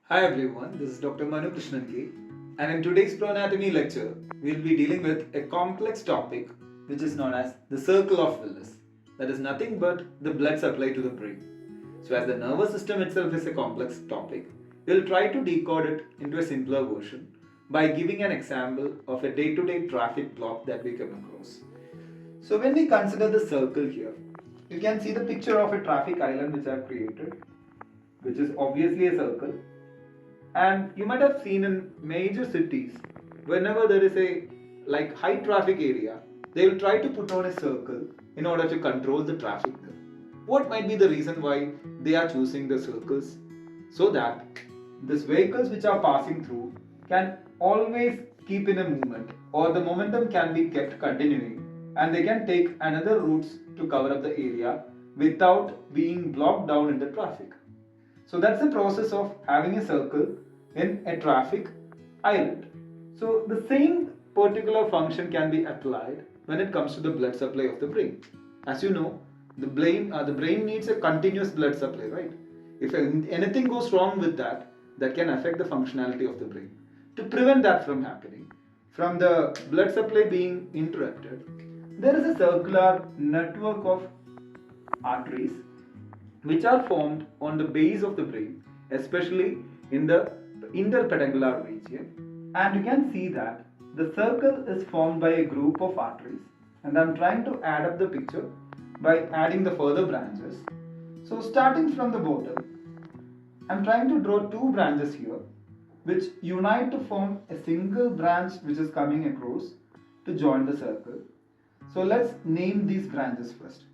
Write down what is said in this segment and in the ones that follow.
Hi everyone, this is Dr. Krishnan.K, and in today's pro-anatomy lecture, we'll be dealing with a complex topic which is known as the Circle of Willis. That is nothing but the blood supply to the brain. So as the nervous system itself is a complex topic, we'll try to decode it into a simpler version by giving an example of a day-to-day traffic block that we come across. So when we consider the circle here, you can see the picture of a traffic island which I have created, which is obviously a circle. And you might have seen in major cities, whenever there is a high traffic area, they will try to put on a circle in order to control the traffic there. What might be the reason why they are choosing the circles? So that these vehicles which are passing through can always keep in a movement, or the momentum can be kept continuing, and they can take another routes to cover up the area without being blocked down in the traffic. So that's the process of having a circle in a traffic island. So the same particular function can be applied when it comes to the blood supply of the brain. As you know, the brain needs a continuous blood supply, right? If anything goes wrong with that, that can affect the functionality of the brain. To prevent that from happening, from the blood supply being interrupted, there is a circular network of arteries which are formed on the base of the brain, especially in the interpeduncular region. And you can see that the circle is formed by a group of arteries. And I'm trying to add up the picture by adding the further branches. So starting from the bottom, I'm trying to draw two branches here which unite to form a single branch which is coming across to join the circle. So let's name these branches first.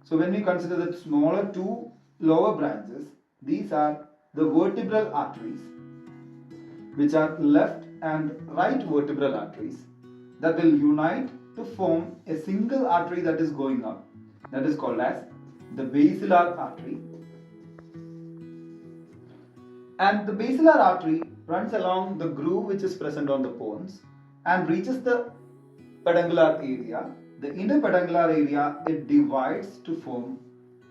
So when we consider the smaller two lower branches, these are the vertebral arteries, which are left and right vertebral arteries that will unite to form a single artery that is going up, that is called as the basilar artery. And the basilar artery runs along the groove which is present on the bones and reaches the peduncular area. The interpeduncular area, it divides to form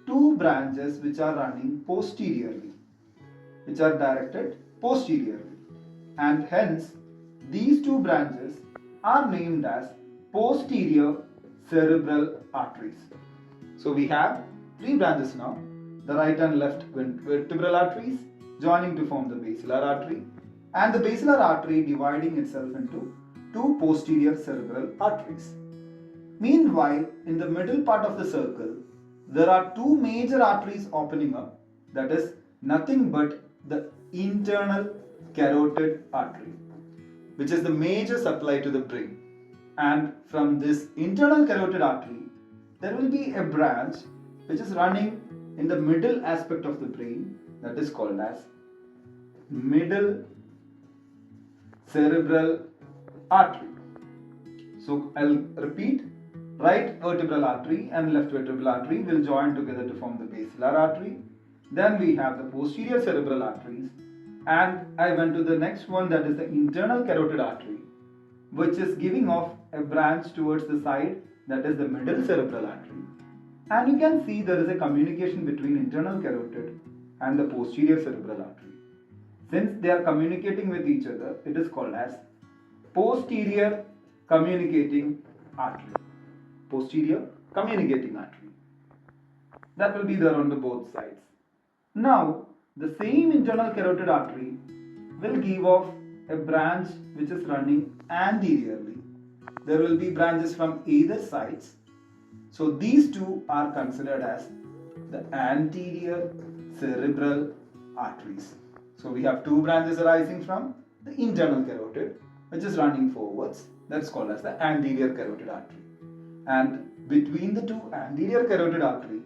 two branches which are running posteriorly, which are directed posteriorly, and hence these two branches are named as posterior cerebral arteries. So we have three branches now, the right and left vertebral arteries joining to form the basilar artery, and the basilar artery dividing itself into two posterior cerebral arteries. Meanwhile, in the middle part of the circle, there are two major arteries opening up, that is nothing but the internal carotid artery, which is the major supply to the brain. And from this internal carotid artery, there will be a branch which is running in the middle aspect of the brain, that is called as middle cerebral artery. So I'll repeat. Right vertebral artery and left vertebral artery will join together to form the basilar artery. Then we have the posterior cerebral arteries, and I went to the next one, that is the internal carotid artery, which is giving off a branch towards the side, that is the middle cerebral artery. And you can see there is a communication between internal carotid and the posterior cerebral artery. Since they are communicating with each other, it is called as posterior communicating artery. Posterior communicating artery. That will be there on the both sides. Now, the same internal carotid artery will give off a branch which is running anteriorly. There will be branches from either sides. So these two are considered as the anterior cerebral arteries. So we have two branches arising from the internal carotid which is running forwards. That's called as the anterior carotid artery. And between the two anterior carotid artery,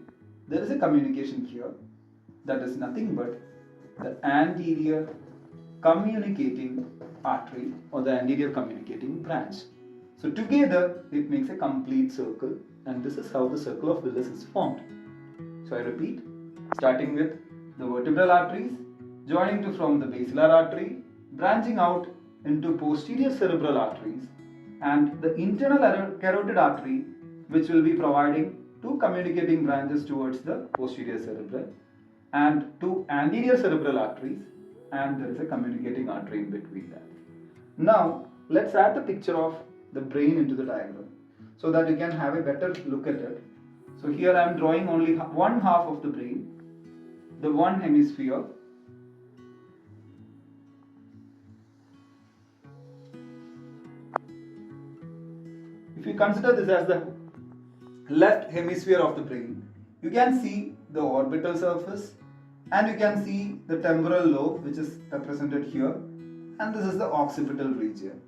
there is a communication here, that is nothing but the anterior communicating artery or the anterior communicating branch. So together it makes a complete circle, and this is how the circle of Willis is formed. So I repeat, starting with the vertebral arteries joining to form the basilar artery, branching out into posterior cerebral arteries, and the internal carotid artery which will be providing two communicating branches towards the posterior cerebral, and two anterior cerebral arteries, and there is a communicating artery in between that. Now let's add the picture of the brain into the diagram so that you can have a better look at it. So here I am drawing only one half of the brain, the one hemisphere. If you consider this as the left hemisphere of the brain, you can see the orbital surface and you can see the temporal lobe, which is represented here, and this is the occipital region.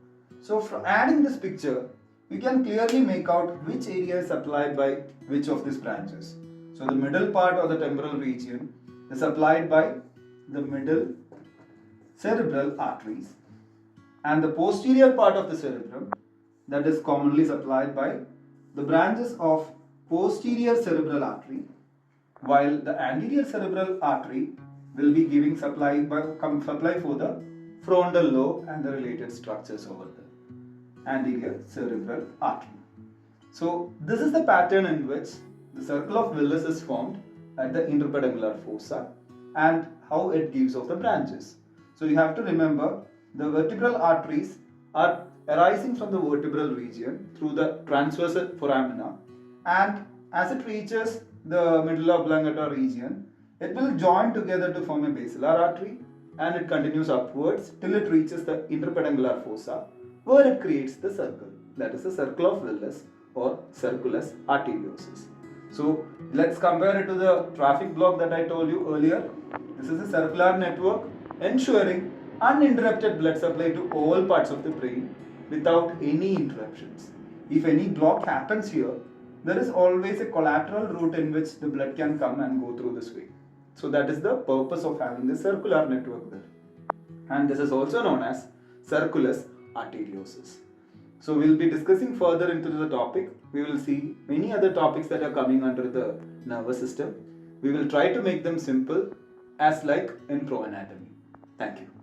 So from adding this picture, you can clearly make out which area is supplied by which of these branches. So the middle part of the temporal region is supplied by the middle cerebral arteries, and the posterior part of the cerebrum, that is commonly supplied by the branches of posterior cerebral artery, while the anterior cerebral artery will be giving supply for the frontal lobe and the related structures over the anterior cerebral artery. So this is the pattern in which the circle of Willis is formed at the interpeduncular fossa and how it gives off the branches. So you have to remember the vertebral arteries are arising from the vertebral region through the transverse foramina, and as it reaches the medulla oblongata region, it will join together to form a basilar artery, and it continues upwards till it reaches the interpeduncular fossa, where it creates the circle, that is the circle of Willis or circulus arteriosus. So let's compare it to the traffic block that I told you earlier. This is a circular network ensuring uninterrupted blood supply to all parts of the brain without any interruptions. If any block happens here, there is always a collateral route in which the blood can come and go through this way. So that is the purpose of having a circular network there. And this is also known as circulus arteriosus. So we will be discussing further into the topic. We will see many other topics that are coming under the nervous system. We will try to make them simple as like in pro anatomy. Thank you.